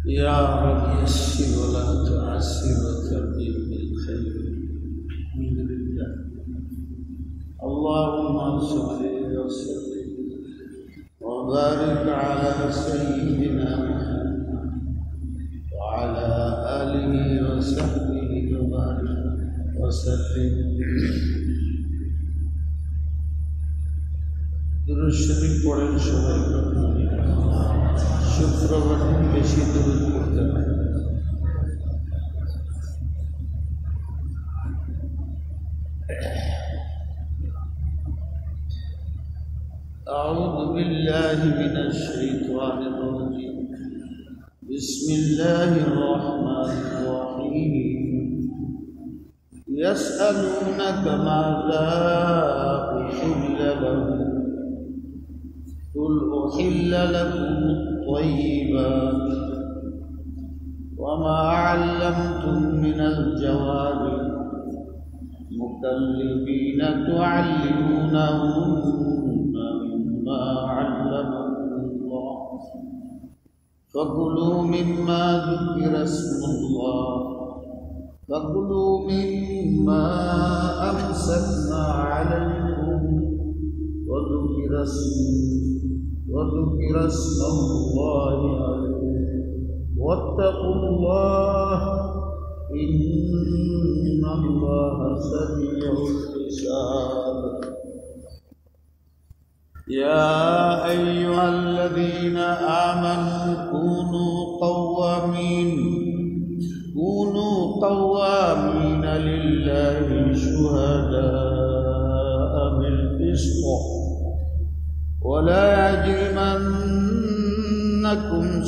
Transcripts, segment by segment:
يا رب يسر ولا تعسر وتمم بالخير من الله. اللهم صل وسلم وبارك على سيدنا محمد وعلى آله وصحبه وبارك وسلم. दुरूद शरीफ पढ़ें सबाई शुक्रवार दिन बेशी दुरूद पढ़ते हैं। أعوذ بالله من الشيطان الرجيم بسم الله الرحمن الرحيم يسألونك ماذا أحل لهم قل أحل لكم الطيبات وما علمتم من الجوارح مكلبين تعلمونهن مما علمكم الله فكلوا مما أمسكنا عليكم وذكر اسم الله عليه واتقوا الله إن الله سريع الحساب. يا أيها الذين آمنوا كونوا قوامين لله شهداء بالقسط ولا يجرمنكم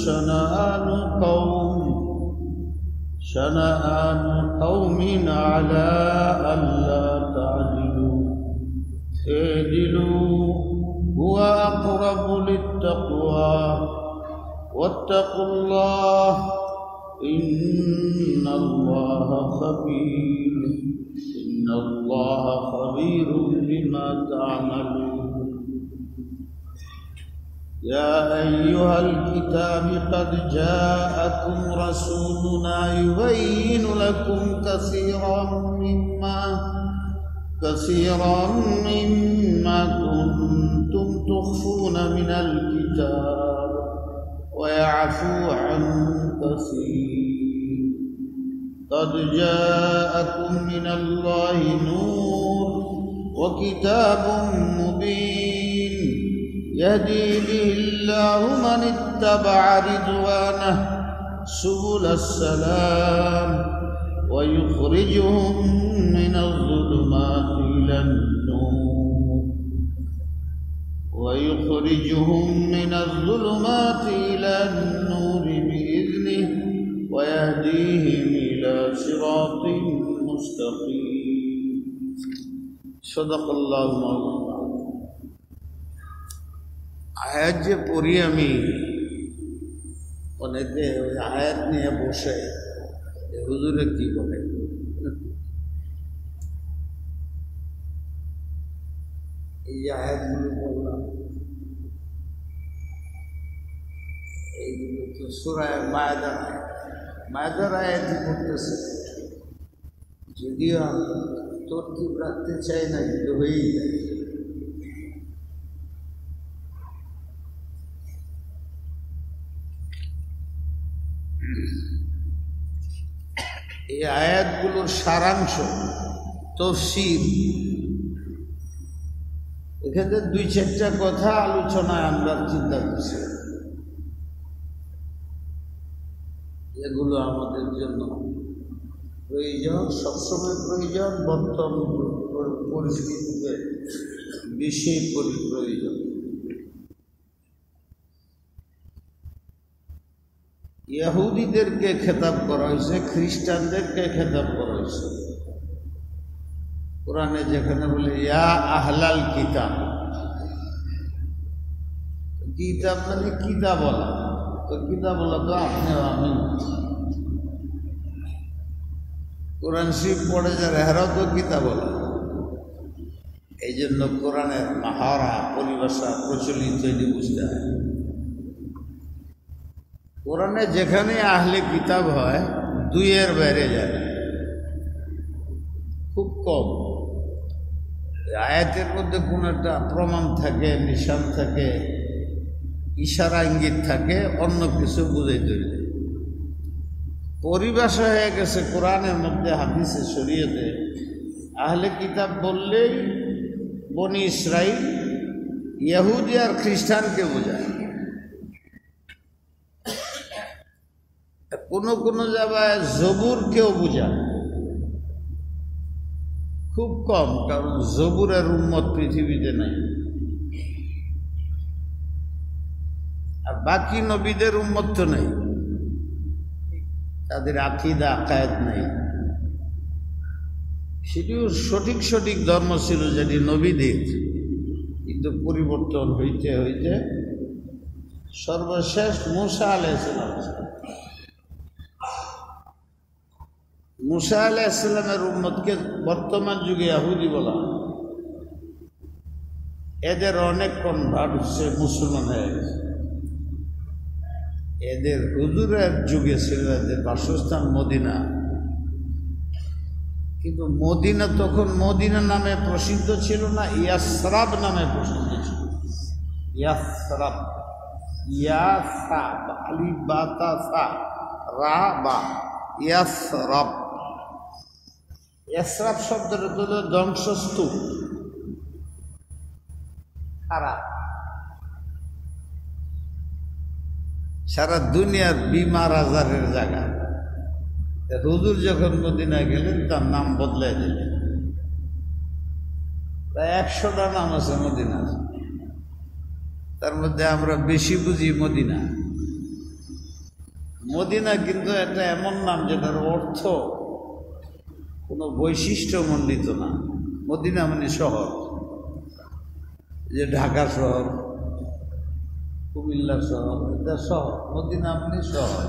شنآن قوم على ألا تعدلوا اعدلوا هو أقرب للتقوى واتقوا الله إن الله خبير بما تعملون. يا أيها الكتاب قد جاءكم رسولنا يبين لكم كثيرا مما كنتم تخفون من الكتاب ويعفو عن كثير. قد جاءكم من الله نور وكتاب مبين يهدي به الله من اتبع رضوانه سبل السلام ويخرجهم من الظلمات إلى النور بإذنه ويهديهم إلى صراط مستقيم. صدق الله العظيم. আয়াত যে পড়ি আমি অনেকে ওই আয়াত নিয়ে বসে হুজুরে কি বলে, এই যে আয়াতগুলো বললাম এইগুলো তো সূরা মায়েদার আয়াতই পড়তেছে। যদিও আমি তরতিব রাখতে চাই না, কিন্তু হয়েই যায়। এই আয়াতগুলোর সারাংশ তাফসীর, এখানে 2-4টা কথা আলোচনায় আমরা চিন্তা করছি, এগুলো আমাদের জন্য প্রয়োজন, সবসময় প্রয়োজন, বর্তমান পরিস্থিতিতে বেশি প্রয়োজন। ইহুদিদেরকে খেতাব করা হয়েছে, খ্রিস্টানদেরকে খেতাব করা হয়েছে। কোরআনে যেখানে বলে ইয়া আহলাল কিতাব, কিতাব মানে কিতাব বলা, তো কিতাব বলা তো আপনি আমি। কোরআন শরীফ পড়ে যারা এরাও তো কিতাব বলা। এই জন্য কোরআনের মহারা পরিভাষা প্রচলিত এটি বুঝতে হয়। কোরআনে যেখানে আহলে কিতাব হয় দুইয়ের বাইরে যায় না, খুব কম। আয়াতের মধ্যে কোন একটা প্রমাণ থাকে, নিশান থাকে, ইশারা ইঙ্গিত থাকে, অন্য কিছু বুঝাইতে হইলে পরিভাষা হয়ে গেছে কোরআনের মধ্যে, হাদিসে, শরীয়তে। আহলে কিতাব বললেই বনি ইসরাইল, ইহুদি আর খ্রিস্টানকে বোঝায়। কোনো কোনো জায়গায় জবুরকেও বোঝায়, খুব কম, কারণ জবুরের উম্মত পৃথিবীতে নাই। আর বাকি নবীদের উম্মত তো নেই, তাদের আকীদা আকায়েদ নেই। সেটিও সঠিক সঠিক ধর্ম ছিল যেটি নবীদের, কিন্তু পরিবর্তন হইতে হইতে সর্বশেষ মূসা আলাইহিস সালাম। মূসা আলাইহিস সালামের উম্মতকে বর্তমান যুগে ইহুদি বলা। এদের অনেক কনভার্ট হচ্ছে, মুসলমান হয়ে গেছে। এদের হুজুরের যুগে ছিল এদের বাসস্থান মদিনা, কিন্তু মদিনা তখন মদিনা নামে প্রসিদ্ধ ছিল না, ইয়াসরাব নামে প্রসিদ্ধ ছিল। ইয়াসরাব, ইয়াসা আলিফ বা তা সা রা বা, ইয়াসরাব। ইয়াসরাব শব্দটা হল ধ্বংসস্তূপ, খারাপ। সারা দুনিয়ার বিমার আজারের জায়গা। হুজুর যখন মদিনায় গেলেন তার নাম বদলাই দিলেন। প্রায় 100টা নাম আছে মদিনার, তার মধ্যে আমরা বেশি বুঝি মদিনা। মদিনা কিন্তু একটা এমন নাম যেটার অর্থ কোনো বৈশিষ্ট্য মণ্ডিত না। মদিনা মানে শহর, যে ঢাকা শহর, কুমিল্লা শহর, এটা শহর। মদিনা মানে শহর।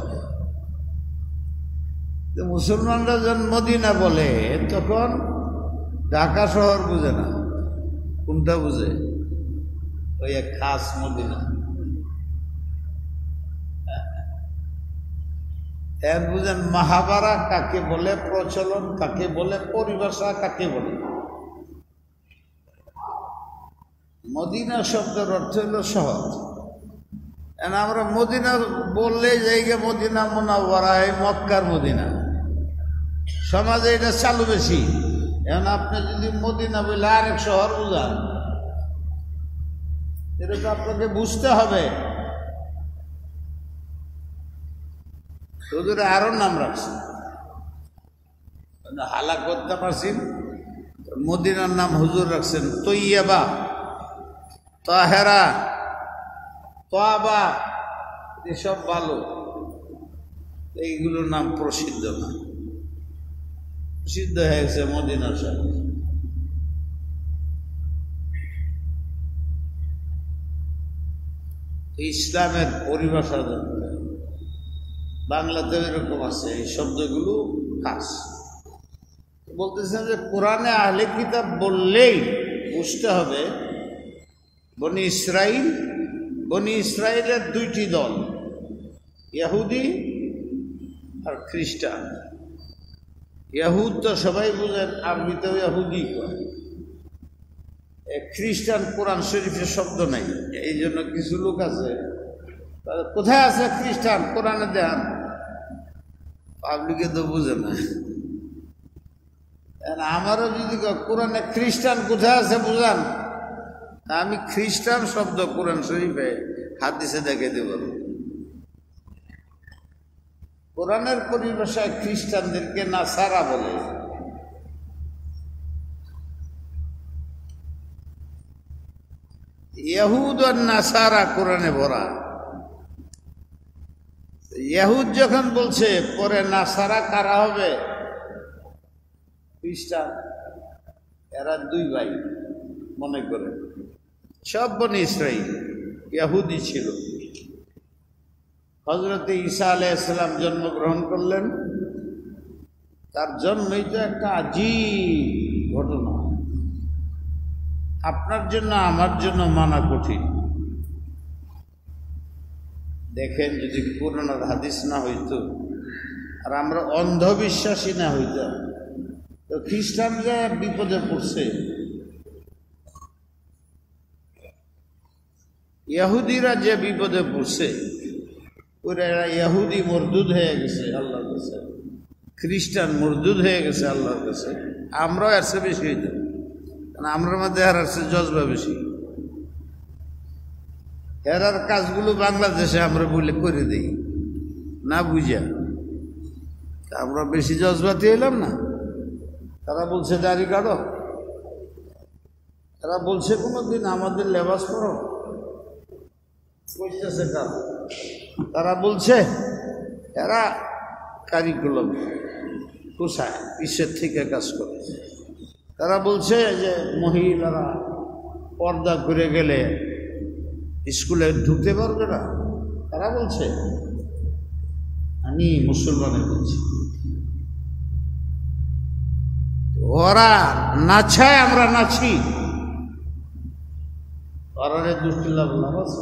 মুসলমানরা যখন মদিনা বলে তখন ঢাকা শহর বুঝে না, কোনটা বুঝে? ওই এক খাস মদিনা। এর বুঝেন মাহাবারা কাকে বলে, প্রচলন কাকে বলে, পরিভাষা কাকে বলে। মদিনা শব্দের অর্থ হল শহর। আমরা মদিনা বললে জায়গা মদিনা মুনাওয়ারা, এই মক্কার মদিনা। সমাজে এটা চালু বেশি। এখন আপনি যদি মদিনা বলে আরেক শহর বুঝান, এটা তো আপনাকে বুঝতে হবে। হুজুরে আরো নাম রাখছে, হালাক করতে পারছেন। মদিনার নাম হুজুর রাখছেন তৈয়বা, তাহেরা, তাবা, এসব ভালো। এইগুলোর নাম প্রসিদ্ধ না, প্রসিদ্ধ হয়ে গেছে মদিনার সাথে। ইসলামের পরিভাষা বাংলাতে এরকম আছে, এই শব্দগুলো খাস। বলতেছেন যে কোরআনে আহলে কিতাব বললেই বুঝতে হবে বনি ইসরাইল। বনি ইসরাইলের দুইটি দল, ইহুদি আর খ্রিস্টান। ইহুদ তো সবাই বুঝেন, আরবিতেও ইহুদি কয়। খ্রিস্টান কোরআন শরীফের শব্দ নাই, এই জন্য কিছু লোক আছে, কোথায় আছে খ্রিস্টান কোরআনে দেন, পাবলিকে তো বুঝে না। আমারও যদি কোরআনে খ্রিস্টান কোথায় আছে বুঝান, আমি খ্রিস্টান শব্দ কোরআন শরীফে হাদিসে দেখে দেব। কোরআনের পরিভাষায় খ্রিস্টানদেরকে নাসারা বলে। ইহুদ আর নাসারা কোরআনে ভরা। ইহুদ যখন বলছে, পরে নাসারা কারা হবে? খ্রিস্টান। এরা দুই ভাই মনে করে। সব বনি ইসরাইল ইহুদি ছিল। হযরত ঈসা আলাইহিস সালাম জন্মগ্রহণ করলেন। তার জন্মই তো একটা আজীব ঘটনা, আপনার জন্য আমার জন্য মানা কঠিন। দেখেন, যদি কোরআনের হাদিস না হইতো আর আমরা অন্ধবিশ্বাসী না হইতাম, তো খ্রিস্টানরা বিপদে পড়ছে, ইহুদিরা যে বিপদে পড়ছে, ওরা ইহুদি মরদুদ হয়ে গেছে আল্লাহর কাছে, খ্রিস্টান মরদুদ হয়ে গেছে আল্লাহর কাছে। আমরাও এর চেয়ে বেশি হইতাম, কারণ আমরার মধ্যে আর জজবা বেশি। এরার কাজগুলো বাংলাদেশে আমরা বলে করে দিই না বুঝা, আমরা বেশি জজবাতি হইলাম না। তারা বলছে দাড়ি কাটো, তারা বলছে কোনোদিন আমাদের লেবাস পরো, বুঝতেছে কার? তারা বলছে এরা কারিকুলাম কোথায় পিছের থেকে কাজ করে। তারা বলছে যে মহিলারা পর্দা করে গেলে স্কুলে ঢুকতে পারবে না। তারা বলছে, আমি মুসলমানের বলছি, ওরা নাচায় আমরা নাচি, ওরা দুষ্টি লাভ আছে।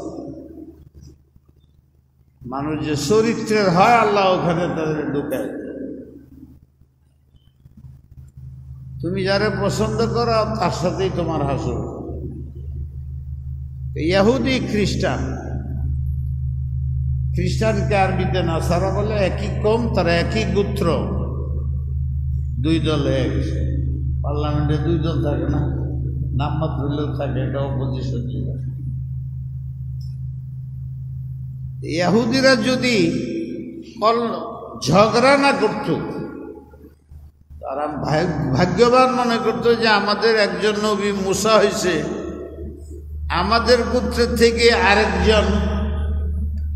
মানুষ যে চরিত্রের হয় আল্লাহ ওখানে তাদের ঢুকায়। তুমি যারে পছন্দ করো তার সাথেই তোমার হাসর। ইহুদি খ্রিস্টানকে আরবিতে নাসারা বলে, একই কম, তারা একই গোত্র, দুই দল হয়ে গেছে। পার্লামেন্টে দুই দল থাকে না, নামমাত্র হলেও থাকে, এটা অপোজিশন ছিল। ইহুদিরা যদি ঝগড়া না করত, তারা ভাগ্যবান মনে করতো যে আমাদের একজন নবী মুসা হয়েছে, আমাদের গোত্রের থেকে আরেকজন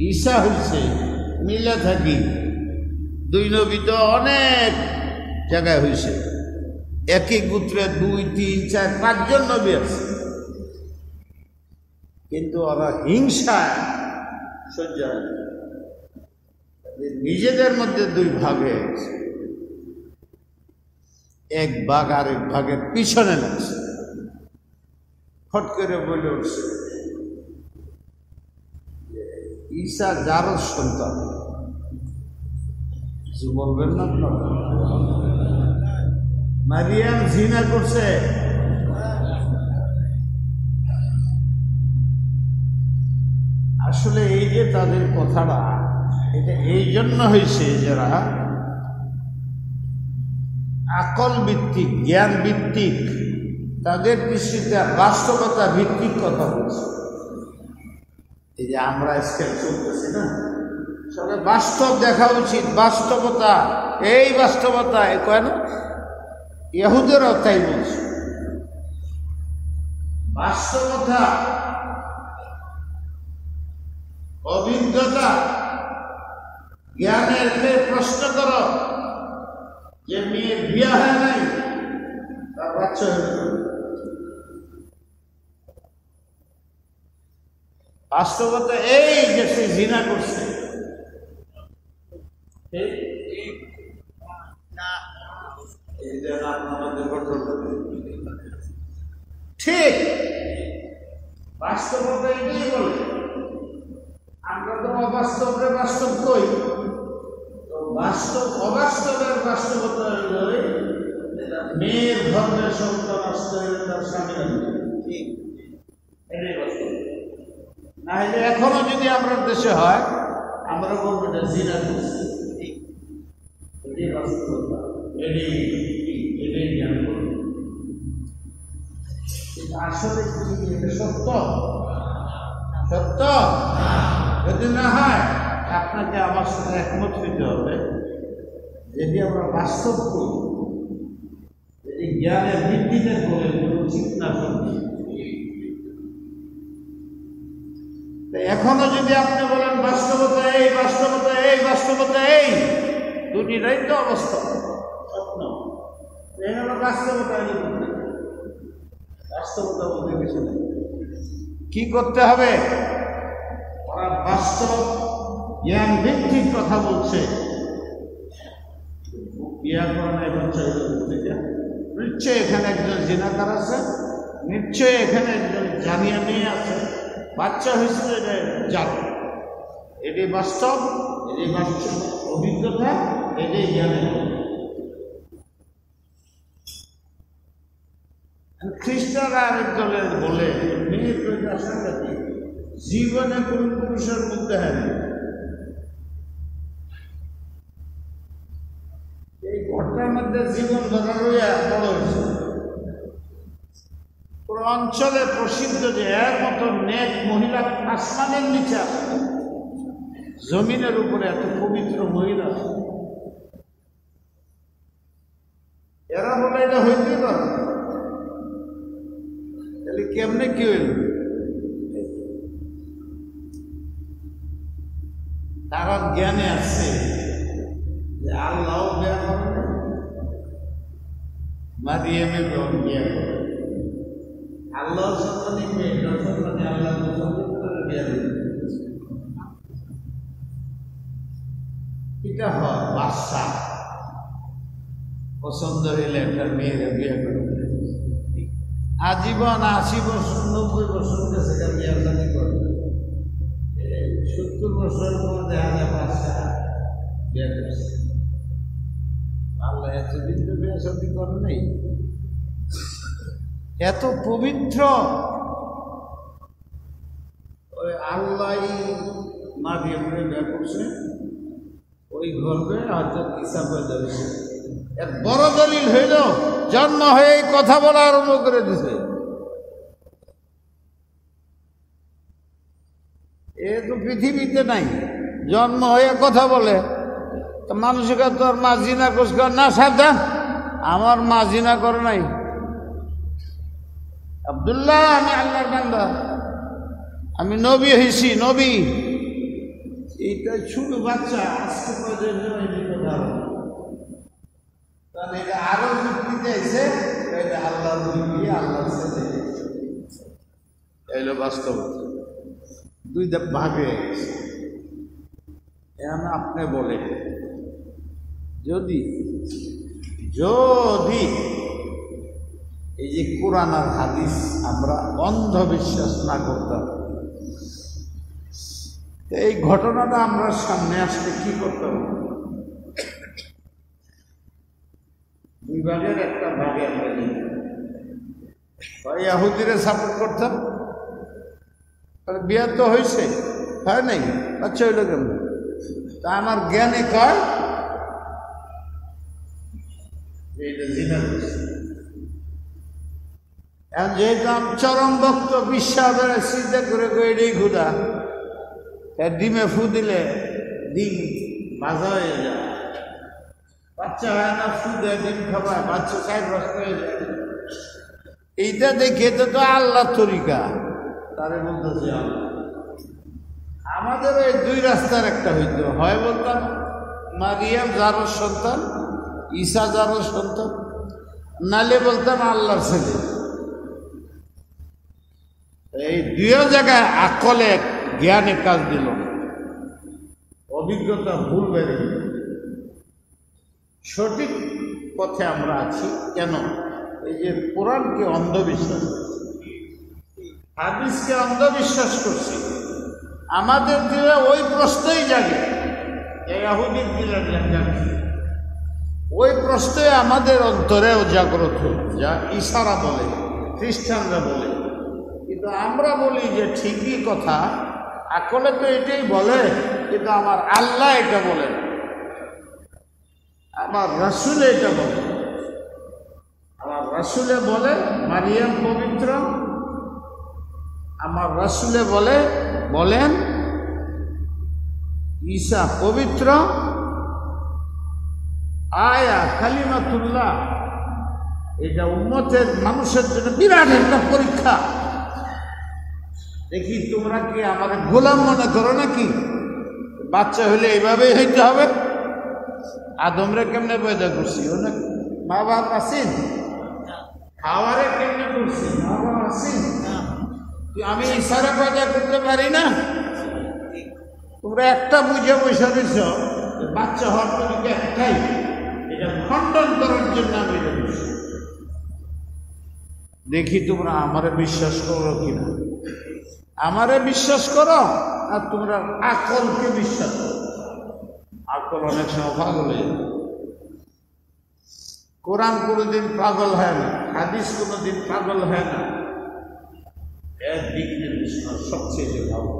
ঈসা হয়েছে, মিলে থাকি। দুই নবী তো অনেক জায়গায় হয়েছে, একই গোত্রে 2, 3, 4, 5 জন নবী আছে, কিন্তু ওরা হিংসা সহ্য হয় না। নিজেদের মধ্যে 2 ভাগ হয়ে গেছে, এক ভাগ আরেক ভাগের পিছনে লাগছে, ফট করে বলে উঠছে ঈসা জারজ সন্তান। কিছু বলবেন না আপনারা? মারিয়াম জিনা করছে, আসলে এই যে তাদের কথাটা, এটা এই জন্য হয়েছে যারা আকল ভিত্তিক, জ্ঞান ভিত্তিক, তাদের দৃষ্টিতে বাস্তবতা ভিত্তিক কথা বলছে। এই যে আমরা স্কেল চলতেছি না, সবাই বাস্তব দেখা উচিত, বাস্তবতা, এই বাস্তবতা কয় না, ইহুদেরও তাই বলছে। বাস্তবতা, অভিজ্ঞতা, জ্ঞানের প্রশ্ন করো যে মেয়ের বিয়া হয় নাই, তার বাচ্চা হয়ে গেল। বাস্তবতা এই যে সে জিনা করছে, ঠিক বাস্তবতা এটাই বলে। আমরা তো অবাস্তবরে বাস্তব কই, তো বাস্তব অবাস্তবের বাস্তবতা মেয়ের ধর্মের সন্তান আসতে হলে তার স্বামী ঠিক এটাই বাস্তব। না হলে এখনো যদি আমরা দেশে হয়, আমরা বলবো এটা জিনা করছে, এটাই বাস্তবতা, এটাই জ্ঞান করবো। আসলে এটা সত্য, সত্য যদি না হয় আপনাকে আমার সাথে একমত হইতে হবে। যদি আমরা বাস্তব করি, যদি জ্ঞানের ভিত্তিতে করে উচিত না করি, এখনো যদি আপনি বলেন বাস্তবতা এই, বাস্তবতা এই, বাস্তবতা এই, দুটিটাই তো অবস্থা, স্বপ্ন। এখানে বাস্তবতা বাস্তবতা বলতে কিছু নেই। কি করতে হবে? ওরা বাস্তব জ্ঞান ভিত্তিক কথা বলছে। বিয়া করে না বাচ্চা নিশ্চয় এখানে একজন জিনাকার আছে, নিশ্চয় এখানে একজন জানিয়া মেয়ে আছে, বাচ্চা হয়েছিল এটা জানো, এটাই বাস্তব, এটাই বাস্তব অভিজ্ঞতা, এটাই জ্ঞানের। খ্রিস্টানরা আরেক দলের বলে মেয়ে প্রজা সাংঘাতিক, জীবনে কোন পুরুষের মধ্যে হয়নি। এই ঘটনার মধ্যে জীবন ধরা রইয়া বড় হয়েছে। পুরো অঞ্চলে প্রসিদ্ধ যে এর মতো নেক মহিলা আসমানের নিচে আছে, জমিনের উপরে এত পবিত্র মহিলা, এরা বলে এটা হইতে পারে। তাহলে কেমনে কি হইল? তারা জ্ঞানে আছে যে আল্লাহ বিয়া করে, মারিয়ামে বিয়া করে, আল্লাহ সন্তানি মেয়েটার সন্তানি আল্লাহ বিয়া করে। এটা হয় বাদশা পছন্দ হইলে একটা মেয়েরা বিয়ে করে, আজীবন 80 বছর 90 বছর কাছে বিয়ে শাদী করে, 70 বছরের পর দেখা যায় বাদশা বিয়ে করছে। আল্লাহ এতদিন তো বিয়ে শাদী করে নাই। এত পবিত্র ওই আল্লাহ মারিয়ামকে বিয়ে করছে, ওই গর্বে হয়তো ঈসা পয়দা হয়েছে। এক বড় দলিল হইল জন্ম হয়ে কথা বলা আরম্ভ করে দিছে। এ তো পৃথিবীতে নাই, জন্ম হয়ে কথা বলে। মানুষকে তোর মা জিনা কোষ কর না, সাবধান, আমার মা জিনা করে নাই। আব্দুল্লাহ, আমি আল্লাহর বান্দা, আমি নবী হয়েছি, নবী। এইটা ছোট বাচ্চা আজকে পর্যন্ত এটা আরো যুক্তিতে এসে এটা আল্লাহ আল্লাহ এলো বাস্তব। দুই ভাগে গেছে। এখন আপনি বলে যদি যদি এই যে কোরআন আর হাদিস আমরা অন্ধবিশ্বাস না করতাম, এই ঘটনাটা আমরা সামনে আসলে কি করতাম? দুই ভাগের একটা ভাগে আমরা ইহুদিরে সাপোর্ট করতাম, বিয়ে তো হয়েছে, হয় নাই, বাচ্চা হইল কেন? তা আমার জ্ঞানে কয় এইটা জিনা করছে। এখন যেহেতু আমি চরম ভক্ত, বিশ্বাসের চিন্তা করে এটাই ঘুরা, ডিমে ফু দিলে ডিম ভাজা হয়ে যায়, বাচ্চা হয় না, ফু দেয়, ডিম খাবায়, বাচ্চা 60 হয়ে যায়। এইটা দেখে তো আল্লাহ তরিকা তারে বলতেছে আল্লাহ। আমাদের এই দুই রাস্তার একটা হইতো, হয় বলতাম মারিয়াম যারও সন্তান, ঈসা যারও সন্তান, নালে বলতাম আল্লাহর ছেলে। এই দুই জায়গায় আকলে জ্ঞানে কাজ দিল, অভিজ্ঞতা ভুল বেড়ে গেল। সঠিক পথে আমরা আছি কেন? এই যে কোরআনকে অন্ধবিশ্বাস, হাদিসকে অন্ধবিশ্বাস করছি, আমাদের দিলে ওই প্রশ্নই জাগে, ইহুদির দিলে জাগে, ওই প্রশ্নই আমাদের অন্তরেও জাগ্রত, যা ইশারা বলে, খ্রিস্টানরা বলে। কিন্তু আমরা বলি যে ঠিকই কথা, আকলে তো এটাই বলে, কিন্তু আমার আল্লাহ এটা বলে, আমার রাসূল এটা বলে। আমার রাসূলে বলে মারিয়াম পবিত্র, আমার রাসূলে বলেন ঈসা পবিত্র, আয়া কালিমাতুল্লাহ। এটা উম্মতের মানুষের জন্য বিরাট একটা পরীক্ষা। দেখি তোমরা কি আমার গোলাম মনে করো নাকি? বাচ্চা হলে এইভাবেই হইতে হবে? আদমরে কেমনে পয়দা করছি? অনেক মা বাপ আছেন, খাওয়ারে কেমনে করছি? মা বাপ আছেন। আমি ইশারা পয়দা করতে পারি না? তোমরা একটা বুঝে বসে দিছ, বাচ্চা হওয়ার তরিকা একটাই, এটা খণ্ডন করার জন্য আমি এটা বুঝছি। দেখি তোমরা আমারে বিশ্বাস করো কিনা। আমারে বিশ্বাস করো আর তোমরা আকলকে বিশ্বাস করো। আকল অনেক সময় পাগল হয়ে যায়। কোরআন কোনোদিন পাগল হয় না, হাদিস কোনোদিন পাগল হয় না। এর দিক নির্দেশনা সবচেয়ে ভালো।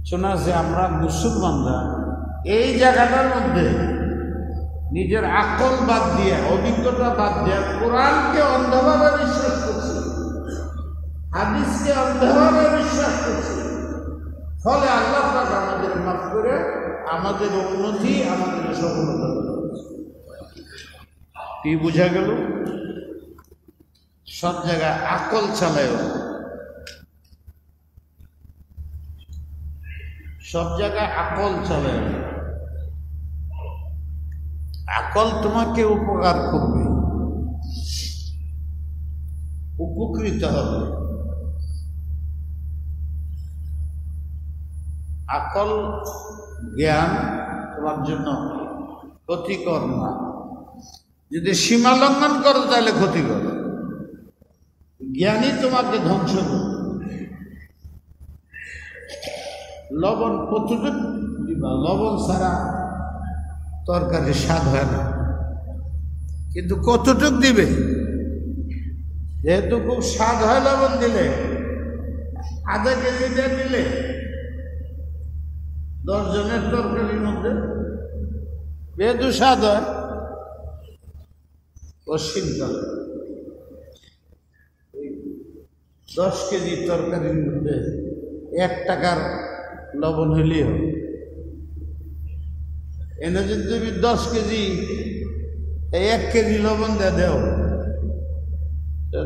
শোনা যে আমরা মুসলমানরা এই জায়গাটার মধ্যে নিজের আকল বাদ দিয়ে, অভিজ্ঞতা বাদ দিয়ে কোরআনকে অন্ধভাবে বিশ্বাস করছি, হাদিসকে অন্ধভাবে বিশ্বাস করছি। ফলে আল্লাহ পাক আমাদের মাফ করে আমাদের উন্নতি, আমাদের সফলতা। কি বোঝা গেল? সব জায়গায় আকল চালায়, সব জায়গায় আকল চালায়। আকল তোমাকে উপকার করবে, উপকৃত হবে। আকল জ্ঞান তোমার জন্য ক্ষতিকর না। যদি সীমা লঙ্ঘন করো তাহলে ক্ষতিকর। জ্ঞানই তোমাকে ধ্বংস করবে। লবণ কতটুকু দিবা? লবণ ছাড়া তরকারি স্বাদ হয় না, কিন্তু কতটুক দিবে? যেহেতু খুব স্বাদ হয় লবণ দিলে, আধা কেজি দিয়ে দিলে 10 জনের তরকারির মধ্যে যেহেতু স্বাদ হয়, অসীমকাল 10 কেজি তরকারির মধ্যে 1 টাকার লবণ হইলেও, এনে যদি তুমি 10 কেজি 1 কেজি লবণ দিয়ে দেও,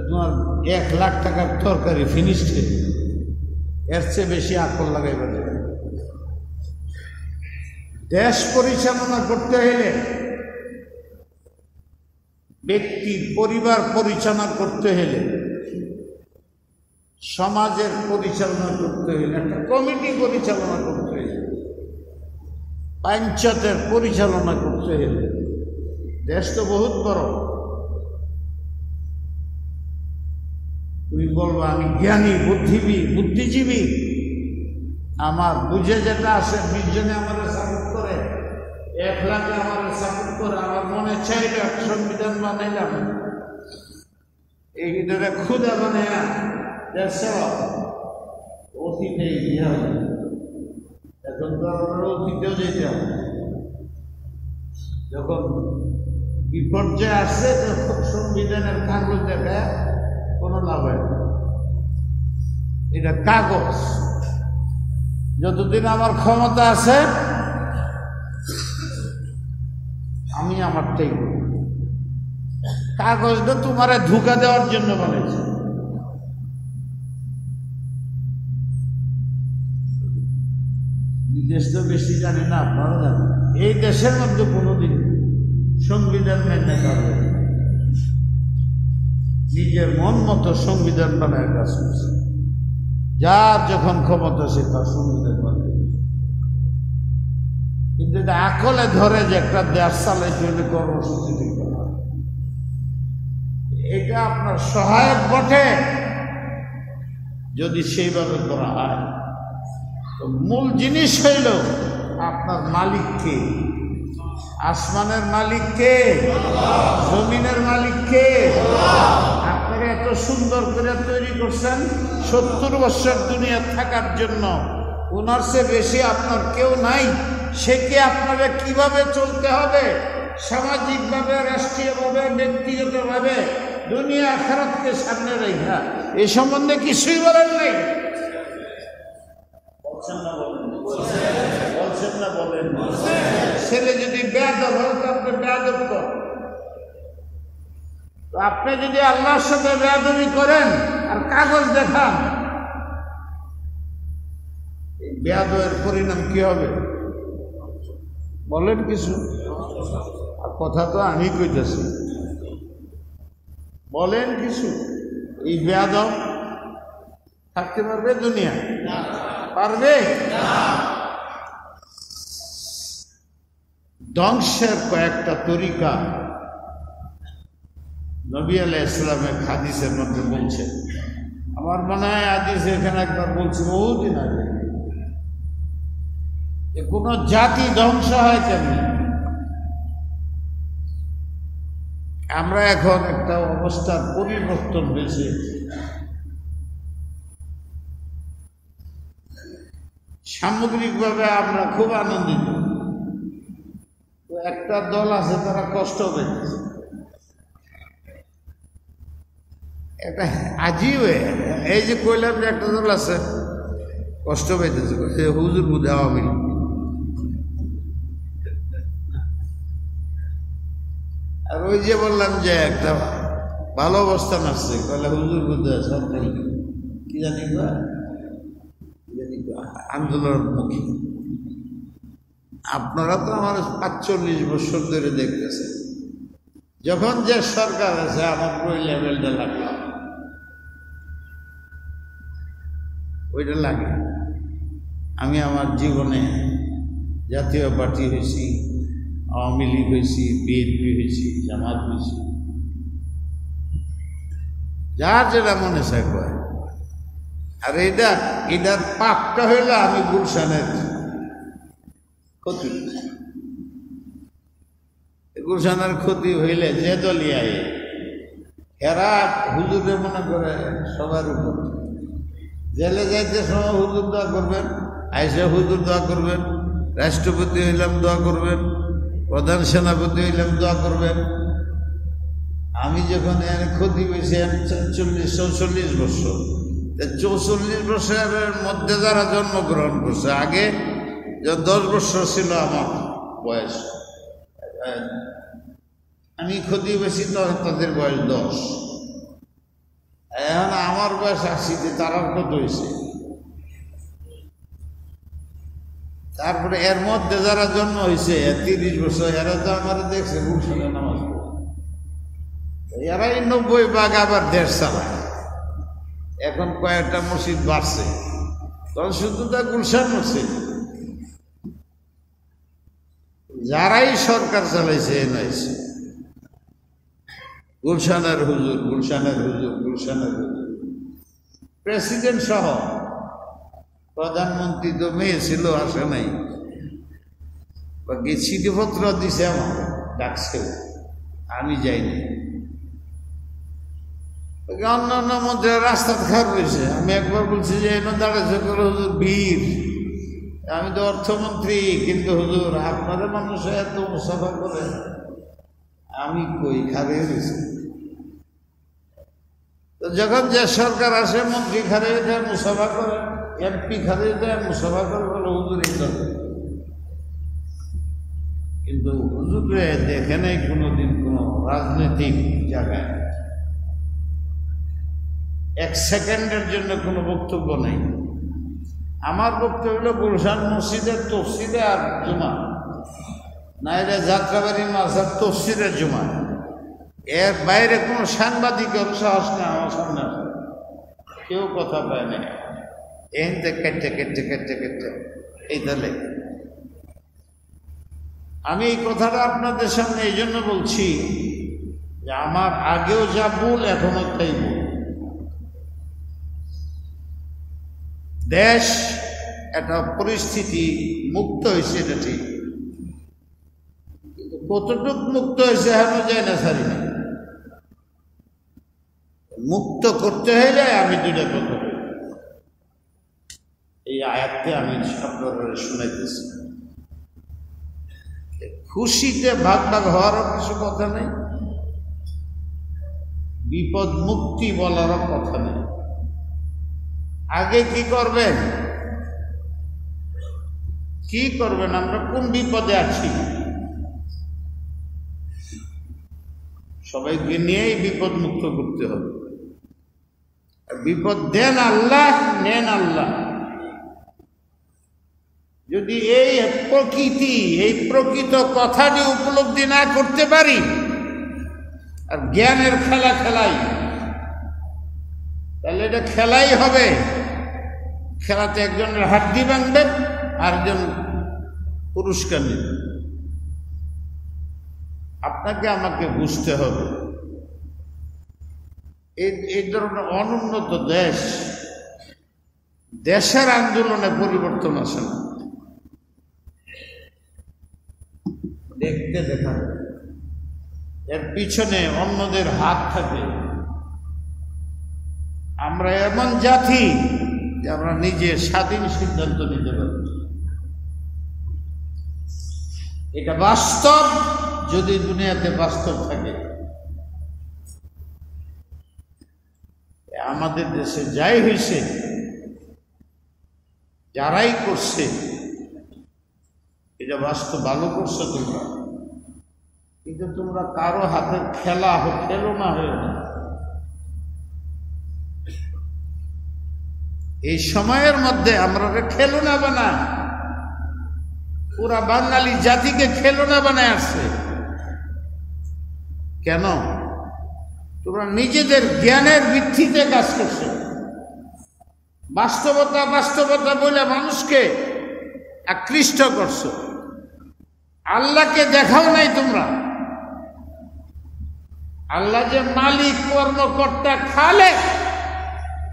তোমার 1 লাখ টাকার তরকারি ফিনিশ। এর চেয়ে বেশি আকল লাগাইবার যায়। দেশ পরিচালনা করতে হলে, ব্যক্তির পরিবার পরিচালনা করতে হলে, সমাজের পরিচালনা করতে হলে, একটা কমিটি পরিচালনা করতে হলে, পঞ্চায়েতের পরিচালনা করতে হলে, দেশ তো বহুত বড়। তুমি বলবো আমি জ্ঞানী, বুদ্ধিজীবী, আমার বুঝে যেটা আসে 20 জনে আমার সাপোর্ট করে, 1 লাখে আমার সাপোর্ট করে, আমার মনে চাইল একটা সংবিধান বানাইলাম, এই ধরে ক্ষুদা বানাইয়া দেশ অতীতে ইতিহাস। এখন তো আমরা অতীতেও যেতে হবে। যখন বিপর্যয় আসছে, তখন সংবিধানের কাগজ দেখা কোনো লাভ হয় না। এটা কাগজ। যতদিন আমার ক্ষমতা আছে আমি আমারটাই করি। কাগজটা তোমারে ধোঁকা দেওয়ার জন্য বানাইছে। বিদেশ তো বেশি জানি না, আপনারা জানেন। এই দেশের মধ্যে কোনোদিন সংবিধান মেনে করবে, নিজের মন মতো সংবিধান বানায় কাজ করছে। যার যখন ক্ষমতা সে তার সংবিধান বানায়। কিন্তু এটা আকলে ধরে যে একটা দেশ চালাইতে হলে কর্মসূচি দিতে হয়, এটা আপনার সহায়ক বটে যদি সেইভাবে করা হয়। তো মূল জিনিস হইল আপনার মালিক কে? আসমানের মালিক কে? জমিনের মালিক কে? আপনারা এত সুন্দর করে তৈরি করছেন 70 বছর দুনিয়া থাকার জন্য। ওনার চেয়ে বেশি আপনার কেউ নাই। সে কি আপনারা কিভাবে চলতে হবে, সামাজিকভাবে, রাষ্ট্রীয়ভাবে, ব্যক্তিগতভাবে, দুনিয়া আখিরাতকে সামনে রেখা, এ সম্বন্ধে কিছুই বলেন নাই। বলছেন না বলেন? ছেলে যদি বেয়াদব হয় তো আপনি বেয়াদব করেন। তো আপনি যদি আল্লাহর সাথে বেয়াদবি করেন আর কাগজ দেখান, বেয়াদবের পরিণাম কি হবে বলেন কিছু? কথা তো আমি কইতেছি, বলেন কিছু। এই বেয়াদব থাকতে পারবে দুনিয়া? পারবে? ধ্বংসের কয়েকটা তরিকা নবী আলাইহিস সালামের হাদিসের মধ্যে বলছেন। আমার মনে হয় আদিস এখানে একবার বলছি বহুদিন আগে, যে কোনো জাতি ধ্বংস হয় কেমনি। আমরা এখন একটা অবস্থার পরিবর্তন হয়েছে। সামগ্রিকভাবে আমরা খুব আনন্দিত। একটা দল আছে তারা কষ্ট পেয়েছে, একটা আজিব। এই যে কইলাম যে একটা দল আছে কষ্ট পেতেছে, হুজুর বুঝে আওয়ামী লীগ। আর ওই যে বললাম যে একটা ভালো অবস্থান আসছে, কইলে হুজুর বুঝে সব কি জানি আন্দোলনমুখী। আপনারা তো আমার ৪৫ বছর ধরে দেখতেছেন, যখন যে সরকার আছে আমার ওই লেভেলটা লাগলো, ওইটা লাগে। আমি আমার জীবনে জাতীয় পার্টি হয়েছি, আওয়ামী লীগ হয়েছি, বিএনপি হয়েছি, জামাত হয়েছি, যার যেটা মনে চায় কয়। আর এটার পাপটা হইল আমি গুলশানের ক্ষতি। গুলশানের ক্ষতি হইলে যে দলিয়ায় এরা হুজুরে মনে করে সবার উপর। জেলে যাইতে সময় হুজুর দোয়া করবেন, আইসে হুজুর দোয়া করবেন, রাষ্ট্রপতি হইলাম দোয়া করবেন, প্রধান সেনাপতি হইলাম দোয়া করবেন। আমি যখন এর ক্ষতি পেয়েছি 44 বছর, 44 বছরের মধ্যে যারা জন্মগ্রহণ করছে, আগে 10 বছর ছিল আমার বয়স, আমি ক্ষতি পেয়েছি তখন তাদের বয়স 10। এখন আমার বয়স 80, তারার কত হয়েছে? তারপরে এর মধ্যে যারা জন্ম হয়েছে 30 বছর, এরা তো আমার দেখছে গুলশানে নামাজ পড়ে, এরাই 90 ভাগ আবার দেশ চালায়। এখন কয়েকটা মসজিদ বাড়ছে, তখন শুধু তা গুলশান মসজিদ। যারাই সরকার চালাইছে এনআইসি, গুলশানের হুজুর, গুলশানের হুজুর, গুলশানের হুজুর, প্রেসিডেন্ট সহ। প্রধানমন্ত্রী তো মেয়ে ছিল, আসে নাই, বাকি চিঠিপত্র দিছে, আমার ডাকছে, আমি যাইনি। অন্যান্য মধ্যে রাস্তা খারাপ হয়েছে। আমি একবার বলছি যে এনে দাঁড়াচ্ছে করে হুজুর বীর, আমি তো অর্থমন্ত্রী, কিন্তু হুজুর আপনারা মানুষ এত মুসাফা করে, আমি কই খারে গেছি। তো যখন যে সরকার আসে, মন্ত্রী খারে যায় মুসাফা করে, এমপি খারে যায় মুসাফা করে, বলে হুজুর এই করে। কিন্তু হুজুরে দেখে নেই কোনোদিন কোনো রাজনৈতিক জায়গায় 1 সেকেন্ডের জন্য কোনো বক্তব্য নেই। আমার বক্তব্য হলো গুলশান মসজিদের তফসিলে আর জুমা, নাইলে যাত্রাবাড়ি মাঝার তফসিলের জুমা, এর বাইরে কোনো সাংবাদিকের সাহস নেই আমার সামনে আসে। কেউ কথা পায় না, এনতে কেটে কেটে কেটে কেটে এই তাহলে। আমি এই কথাটা আপনাদের সামনে এই জন্য বলছি যে আমার আগেও যা ভুল এখনো তাই ভুল। দেশ একটা পরিস্থিতি মুক্ত হয়েছে, এটা ঠিক, কিন্তু কতটুক মুক্ত হয়েছে এখনো যায় না, সারি না। মুক্ত করতে হলে আমি দুইটা কথা বলি, এই আয়াতকে আমি আপনারা শুনাইতেছি। খুশিতে ভাগ ভাগ হওয়ারও কিছু কথা নেই, বিপদ মুক্তি বলারও কথা নেই। আগে কি করবেন, কি করবেন, আমরা কোন বিপদে আছি, সবাইকে নিয়েই বিপদ মুক্ত করতে হবে। বিপদ দেন আল্লাহ, নেন আল্লাহ। যদি এই প্রকৃতি, এই প্রকৃত কথাটি উপলব্ধি না করতে পারি আর জ্ঞানের খেলা খেলাই, তাহলে এটা খেলাই হবে। খেলাতে একজনের হাড্ডি ভাঙবেন, আরেকজন পুরস্কার নেবেন। আপনাকে আমাকে বুঝতে হবে এই ধরনের অনুন্নত দেশের আন্দোলনে পরিবর্তন আসে না, দেখতে দেখা এর পিছনে অন্যদের হাত থাকে। আমরা এমন জাতি যে আমরা নিজে স্বাধীন সিদ্ধান্ত নিতে পারি। এটা বাস্তব, যদি দুনিয়াতে বাস্তব থাকে। আমাদের দেশে যাই হয়েছে, যারাই করছে, এটা বাস্তব ভালো করছে তোমরা, কিন্তু তোমরা কারো হাতে খেলো না হয়ে না। এই সময়ের মধ্যে আমরা খেলো না বানায়, পুরা বাঙালি জাতিকে খেলো না বানায় আসছে। কেন? তোমরা নিজেদের জ্ঞানের ভিত্তিতে কাজ করছো। বাস্তবতা বলে মানুষকে আকৃষ্ট করছো। আল্লাহকে দেখাও নাই তোমরা। আল্লাহ যে মালিক, কর্মকর্তা, খালেক,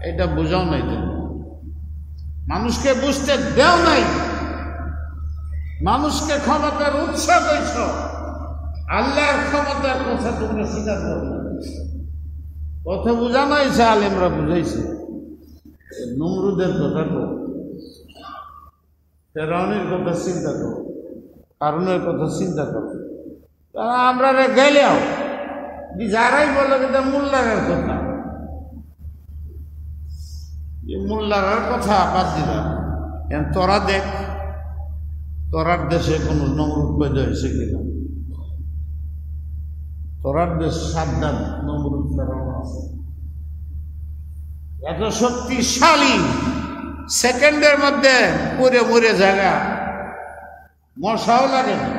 এটা বোঝাও নাই তোমরা। মানুষকে বুঝতে দেও নাই। মানুষকে ক্ষমতার উৎসাহ দিয়েছ, আল্লাহর ক্ষমতার কথা তোমরা স্বীকার করো না। কথা বোঝানো হয়েছে, আলেমরা বুঝাইছে। নমরুদের কথা কো, ফেরাউনের কথা চিন্তা করো, কারণের কথা চিন্তা করো। তারা আমরা গেলেও যারাই বলে এটা মোল্লারের কথা, মোল্লারের কথা বাদ দিলাম। তোরা দেখ, তোরার দেশে কোন নমরুদ পয়দা হয়েছে কিনা? তোরার দেশ সাবধান, নমরুদ ফেরাউন আছে। এত শক্তিশালী, সেকেন্ডের মধ্যে মরে জায়গা, মশাও লাগে না।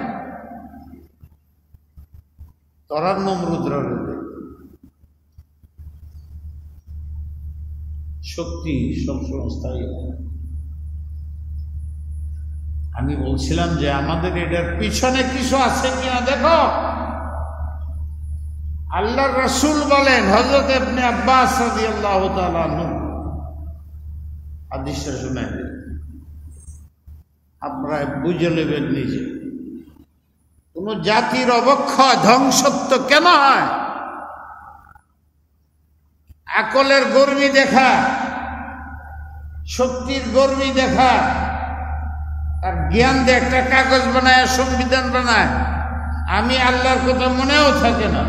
তোরার নমরুদ শক্তি সবসময় স্থায়ী। আমি বলছিলাম যে আমাদের এটার পিছনে কিছু আছে কিনা দেখো। আল্লাহর রাসূল বলেন, হযরত ইবনে আব্বাস রাদিয়াল্লাহু তাআলা আনহু হাদিসটা শুনাই দিন, আপনারা বুঝে নেবেন নিজে। কোন জাতির অবক্ষয়, ধ্বংসত্ব কেন হয়? আকলের গর্মি দেখা, শক্তির গর্মি দেখা, আর জ্ঞান দিয়ে একটা কাগজ বানায়, সংবিধান বানায়, আমি আল্লাহর কথা মনেও থাকে না।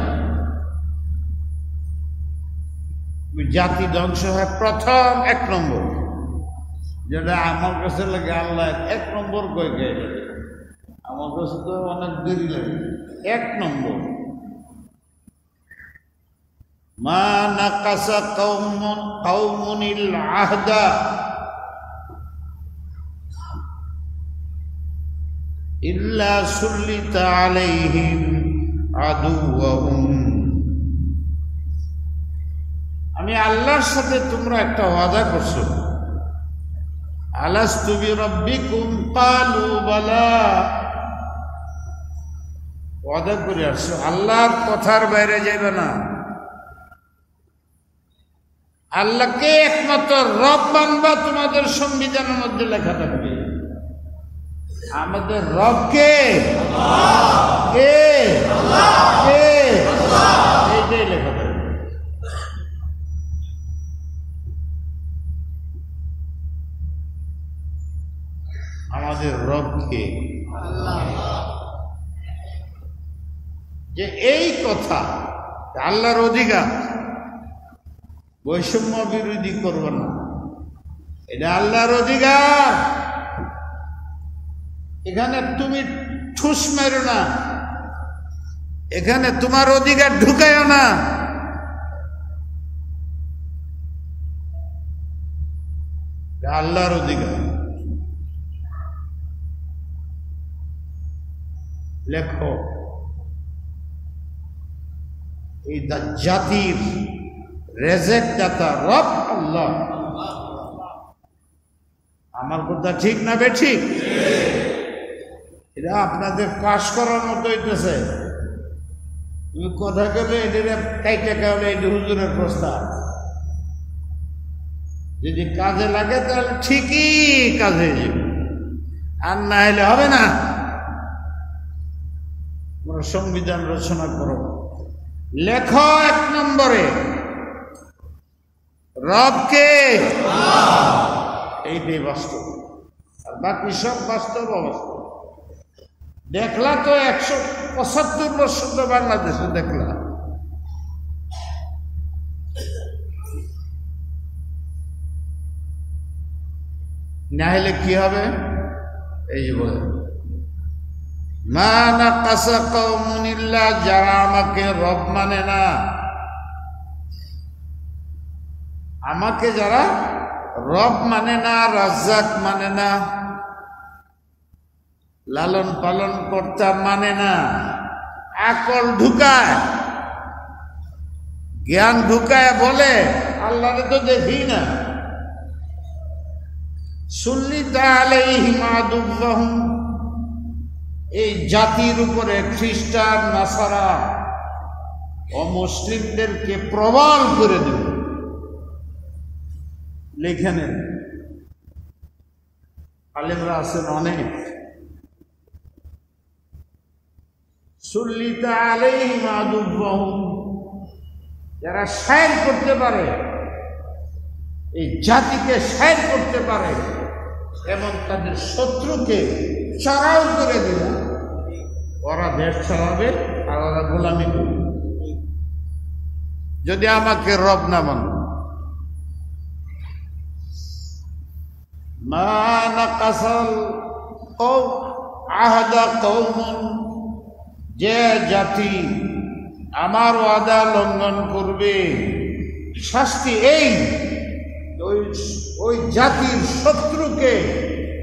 জাতি ধ্বংস হয় প্রথম 1 নম্বর, যেটা আমার কাছে লাগে আল্লাহ 1 নম্বর কয়ে গেলে, আমার কাছে তো অনেক দেরি লাগে। 1 নম্বর, মা নাকাসা কওমুনিল আহদা ইল্লা সুল্লিতা আলাইহিম আদুওয়াহুম। আমি আল্লাহর সাথে তোমরা একটা ওয়াদা করছো, আলাস্তু বিরাব্বিকুম ক্বালু বালা। ওয়াদা করে আসছো, আল্লাহর কথার বাইরে যাইবে না। আল্লাহকে একমাত্র রব মানবা, তোমাদের সংবিধানের মধ্যে লেখা থাকবে। আমাদের রব কে? এইটাই লেখা থাকবে। আমাদের রব কে? যে এই কথা আল্লাহর অধিকার, বৈষম্য বিরোধী করব না, এটা আল্লাহর অধিকার। এখানে তুমি ঠুস মেরো না, এখানে তোমার অধিকার ঢুকায়ও না। আল্লাহর অধিকার। লেখো, এই জাতির রেজেক দাতা রব আল্লাহ। আমার কথা ঠিক না বেঠিক? এটা আপনাদের পাশ করার মতো হইতেছে। তুমি কথা বলে এটা কাইটা কাউলে এটা হুজুরের প্রস্তাব, যদি কাজে লাগে তাহলে ঠিকই কাজে যাবে, আর না হলে হবে না। তোমরা সংবিধান রচনা করো, লেখো 1 নম্বরে রবকে, এইটাই বাস্তব, আর বাকি সব বাস্তব অবাস্তব। দেখলা তো 175 বছর তো বাংলাদেশে দেখলা, না হলে কি হবে? এই যে বলে মা নাকাসা কওমুন ইল্লা, যারা আমাকে রব মানে না, আমাকে যারা রব মানে না, রাজ্জাক মানে না, লালন পালন কর্তা মানে না, আকল ঢুকায়, জ্ঞান ঢুকায়, বলে আল্লাহরে তো দেখি না, সুল্লিতা আলাইহিম আদুওয়াহুম, এই জাতির উপরে খ্রিস্টান নাসারা অমুসলিমদেরকে প্রবল করে দেব। লিখে নেন, আলেমরা আছেন অনেক। সুল্লিতা আলাইহিম আদুওয়াহুম, যারা শায়ের করতে পারে, এই জাতিকে শায়ের করতে পারে, এবং তাদের শত্রুকে চড়াও করে দিল, ওরা দেশ চালাবে আর ওরা গোলামি করবে, যদি আমাকে রব না মানে। মা নাকাসাল আহদা কওমুন, যে জাতি আমার ওয়াদা লঙ্ঘন করবে, শাস্তি এই, ওই জাতির শত্রুকে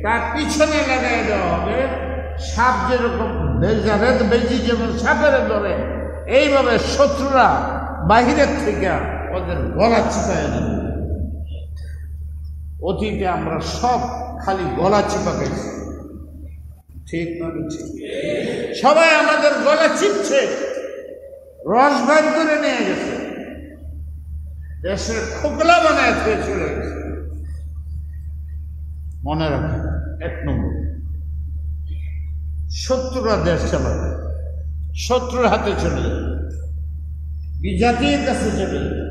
তার পিছনে লাগাই দেওয়া হবে। সাপ যেরকম বেজি যেমন সাপের ধরে, এইভাবে শত্রুরা বাহিরের থেকে ওদের গলা চিপায় দেবে। অতীতে আমরা সব খালি গলা চিপা গেছি, ঠিক না? সবাই আমাদের গলা চিপছে, রস বাইর করে নিয়ে গেছে, দেশের খোকলা বানায় থেকে চলে গেছে। মনে রাখেন, 1 নম্বর, শত্রুরা দেশ চালাবে, শত্রুর হাতে চলে যাবে, বিজাতির কাছে চলে যাবে,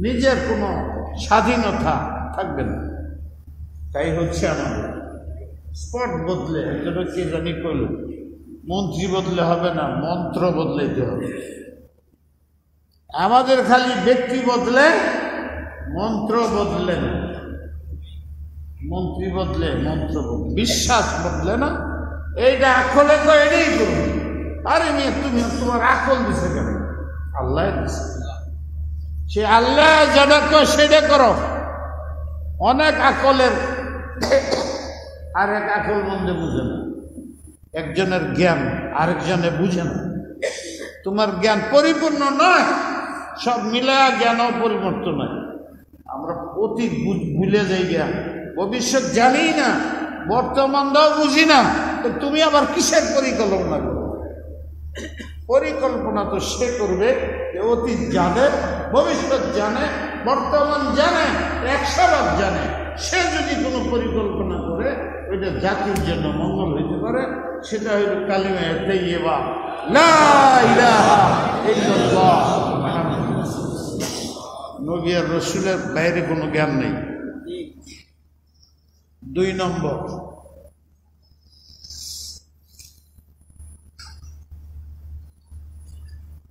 নিজের কোনো স্বাধীনতা থাকবে না। তাই হচ্ছে আমাদের স্পট বদলে, যেটা কে জানি কইল, মন্ত্রী বদলে হবে না, মন্ত্র বদলাইতে হবে। আমাদের খালি ব্যক্তি বদলে, মন্ত্র বদলে না, মন্ত্রী বদলে মন্ত্র বদলে, বিশ্বাস বদলে না। এইটা আকলে তো এটাই করবে। আরে মেয়ে, তুমি তোমার আকল দিছে কেন? আল্লাহ দিছে, সে আল্লাহ যেটা কো সেটা করো। অনেক আকলের আর এক আকল মন্দে বুঝে না, একজনের জ্ঞান আরেকজনে বুঝে না। তোমার জ্ঞান পরিপূর্ণ নয়, সব মিলায়া জ্ঞানও পরিবর্তন নয়। আমরা অতীত ভুলে যাই, জ্ঞান ভবিষ্যৎ জানি না, বর্তমানটাও বুঝি না, তো তুমি আবার কিসের পরিকল্পনা করো? পরিকল্পনা তো সে করবে যে অতীত জানে, ভবিষ্যৎ জানে, বর্তমান জানে, 100 বার জানে। সে যদি কোনো পরিকল্পনা করে ওইটা জাতির জন্য মঙ্গল হইতে পারে, সেটা হইল কালিমা তাইয়্যিবা, লা ইলাহা ইল্লাল্লাহ। নবী আর রাসূলের বাইরে কোনো জ্ঞান নেই। 2 নম্বর,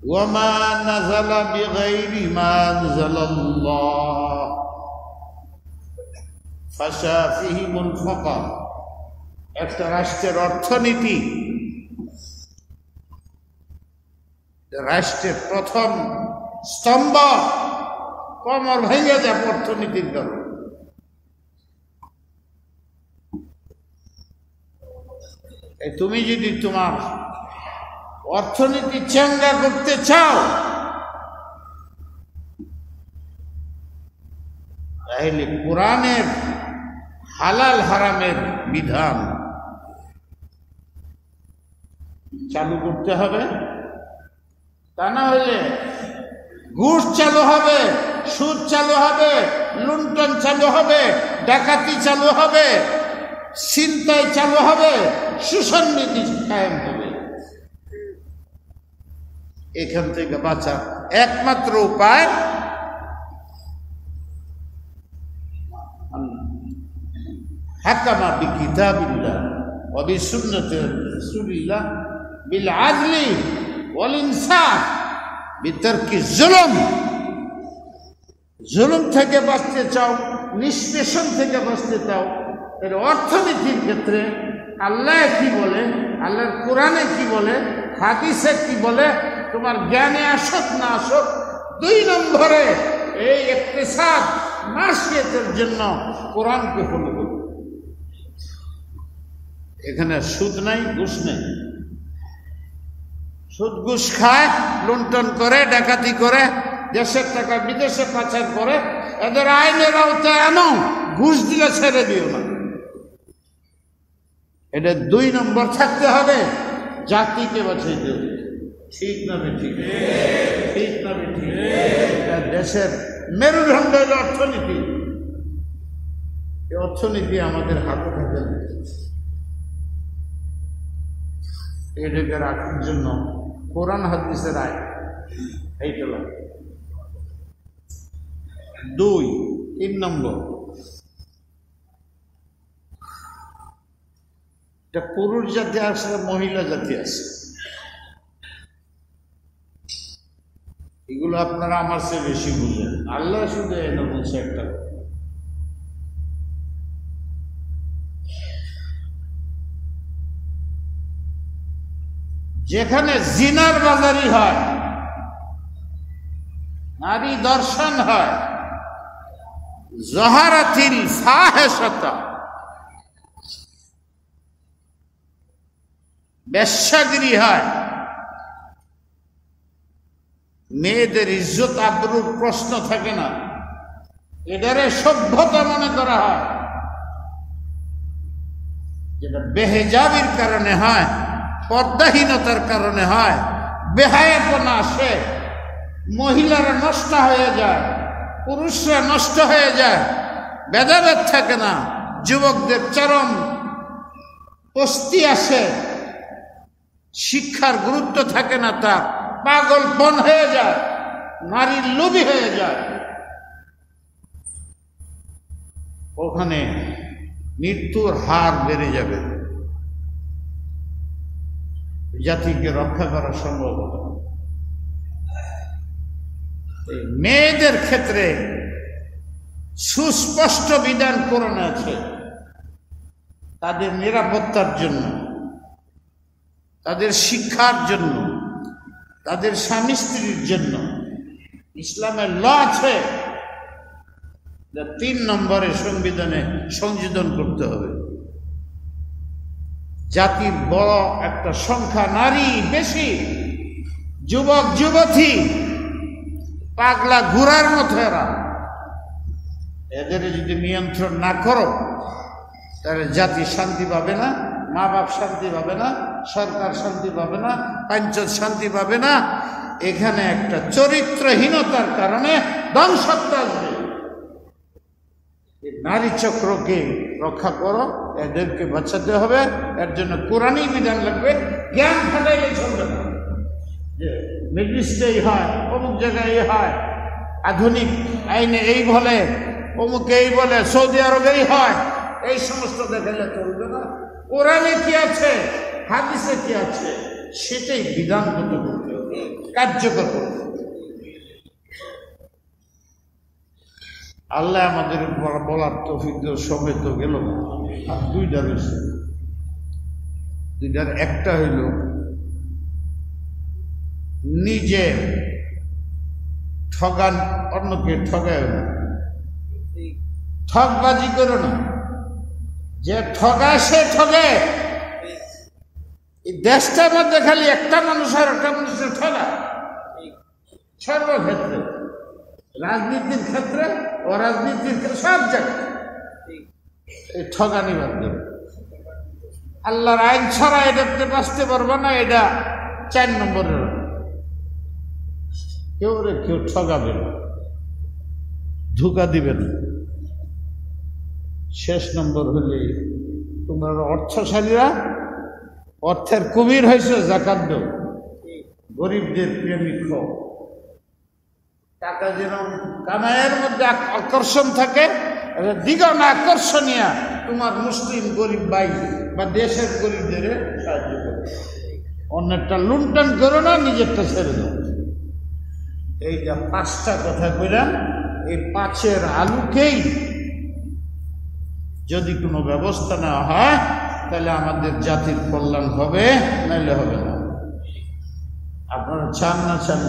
ওয়ামা নাযালা বিগাইরি মা আনজালাল্লাহ ফাশা ফিহিমুল ফাকার। একটা রাষ্ট্রের অর্থনীতি, রাষ্ট্রের প্রথম স্তম্ভ কমর ভেঙে যাবে অর্থনীতির কারণে। তুমি যদি তোমার অর্থনীতি চাঙ্গা করতে চাও, তাহলে কোরআনের হালাল হারামের বিধান চালু করতে হবে, তা না হইলে ঘুষ চালু হবে, সুদ চালু হবে, লুণ্ঠন চালু হবে, ডাকাতি চালু হবে, ছিনতাই চালু হবে, শোষণ নীতি কায়েম হবে। এখান থেকে বাঁচার একমাত্র উপায় হাকামা বিকিতাবিল্লাহ ওয়া বিসুন্নতি রাসূলিল্লাহ বিল আদলি ওয়াল ইনসাফ বিতারকি জুলুম। জুলুম থেকে বাঁচতে চাও, নিষ্পেষণ থেকে বাঁচতে চাও, এর অর্থনীতির ক্ষেত্রে আল্লাহ কি বলে, আল্লাহর কোরআনে কি বলে, হাদিসে কি বলে, তোমার জ্ঞানে আসুক না আসুক, 2 নম্বরে এই ইকতিসাদ মাসিয়াতের জন্য কোরআনকে ফলো করো। এখানে সুদ নাই, ঘুষ নেই। সুদ ঘুষ খায়, লুণ্ঠন করে, ডাকাতি করে, দেশের টাকা বিদেশে পাচার করে, এদের আইনের আওতায় আনো, ঘুষ দিলে ছেড়ে দিও না। এটা 2 নম্বর থাকতে হবে, জাতিকে বাঁচাইতে হবে। ঠিক না ঠিক? ঠিক না ঠিক? দেশের মেরুদণ্ড হল অর্থনীতি। এই অর্থনীতি আমাদের হাতে থাকে না। এটাকে রাখার জন্য কোরআন হাদিসের আয় এইটা লাগে। 3 নম্বর, এটা পুরুষ জাতি আছে, মহিলা জাতি আছে। এগুলো আপনারা আমার চেয়ে বেশি বুঝেন। আল্লাহ শুধু এটা বলছে একটা, যেখানে জিনার বাজারি হয়, নারী দর্শন হয়, জহারাতিল ফাহিশাতা, বেশ্যাগিরি হয়, মেয়েদের ইজ্জত আবরুর প্রশ্ন থাকে না, এটারে সভ্যতা মনে করা হয়। যেটা বেহেজাবির কারণে হয়, পর্দাহীনতার কারণে হয়, বেহায়াপনা আসে, মহিলারা নষ্ট হয়ে যায়, পুরুষরা নষ্ট হয়ে যায়, ভেদাভেদ থাকে না, যুবকদের চরম পস্তি আসে, শিক্ষার গুরুত্ব থাকে না, তার পাগলপন হয়ে যায়, নারীর লোভী হয়ে যায়। ওখানে মৃত্যুর হার বেড়ে যাবে, জাতিকে রক্ষা করা সম্ভব হবে। মেয়েদের ক্ষেত্রে সুস্পষ্ট বিধান কোরআনে আছে, তাদের নিরাপত্তার জন্য, তাদের শিক্ষার জন্য, তাদের স্বামী স্ত্রীর জন্য ইসলামের ল আছে। 3 নম্বরে সংবিধানে সংযোজন করতে হবে। জাতির বড় একটা সংখ্যা নারী বেশি, যুবক যুবতী পাগলা ঘোড়ার মতো এরা। এদের যদি নিয়ন্ত্রণ না করো, তাহলে জাতি শান্তি পাবে না, মা বাপ শান্তি পাবে না, সরকার শান্তি পাবে না, পঞ্চায়েত শান্তি পাবে না। এখানে একটা চরিত্রহীনতার কারণে ধ্বংসত্ব আসবে। নারী চক্রকে রক্ষা করো, এদেরকে বাঁচাতে হবে। এর জন্য কোরআনী বিধান লাগবে, জ্ঞান খাটাইলে চলবে না। যে ম্যাজিস্ট্রেট হয়, অমুক জায়গায় এই হয়, আধুনিক আইনে এই বলে, অমুক এই বলে, সৌদি আরবেই হয়, এই সমস্ত দেখালে চলবে না। কোরআনে কি আছে, হাদিসে কি আছে, সেটাই বিধানগত করতে হবে, কার্যকর করতে হবে। আল্লাহ আমাদের বলার তৌফিক সময় তো গেল, আর 2টা রয়েছে। 2টার একটা হইল নিজে ঠগান, অন্যকে ঠগায় না, ঠগবাজি করো না। যে ঠগায় সে ঠগে। এই দেশটার মধ্যে খালি একটা মানুষ আর একটা মানুষের ঠগা, সর্বক্ষেত্রে, রাজনীতির ক্ষেত্রে, অরাজনীতির ক্ষেত্রে, সব জায়গায় এই ঠগানি বাদ দেবে। আল্লাহর আইন ছাড়া এটাতে বাঁচতে পারবে না, এটা 4 নম্বরের। কেউ ঠকাবেন, ধোঁকা দিবেন। শেষ নম্বর হলে তোমরা অর্থশালীরা অর্থের কুমির হয়েছে, জাকাত দাও, গরিবদের প্রেমিক হও। টাকা যেরকম কামাইয়ের মধ্যে আকর্ষণ থাকে, দ্বিগুণ আকর্ষণীয় তোমার মুসলিম গরিব ভাই বা দেশের গরিবদের সাহায্য করো। অন্যেরটা লুণ্ঠন করো না, নিজেরটা ছেড়ে দাও। এইটা 5টা কথা কইলাম। এই 5-এর আলোকেই যদি কোনো ব্যবস্থা নেওয়া হয় তাহলে আমাদের জাতির কল্যাণ হবে, নাইলে হবে না। আপনারা চান না চান?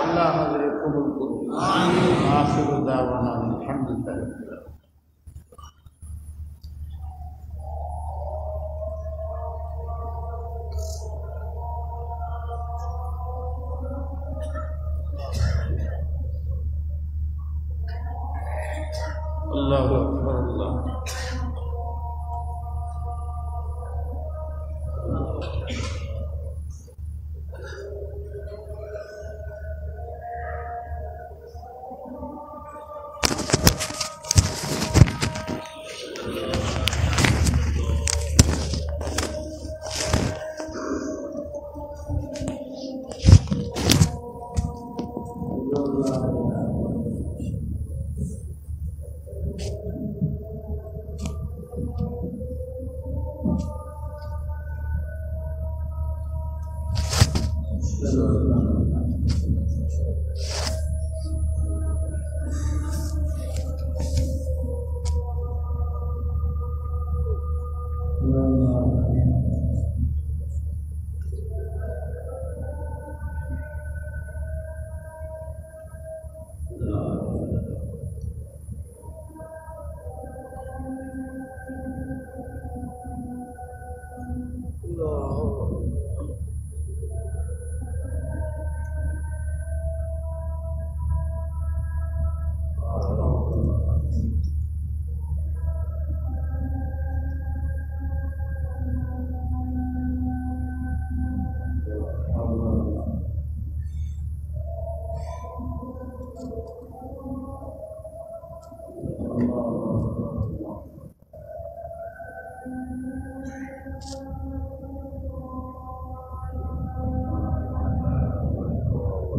আল্লাহ আমাদের কবুল করুন। আখিরু দাওয়ানা আলহামদুলিল্লাহ। আল্লাহু আকবার। আল্লাহ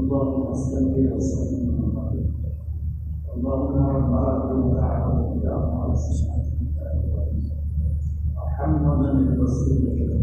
اللهم صل وسلم اللهم رب العالمين محمدا رسول الله.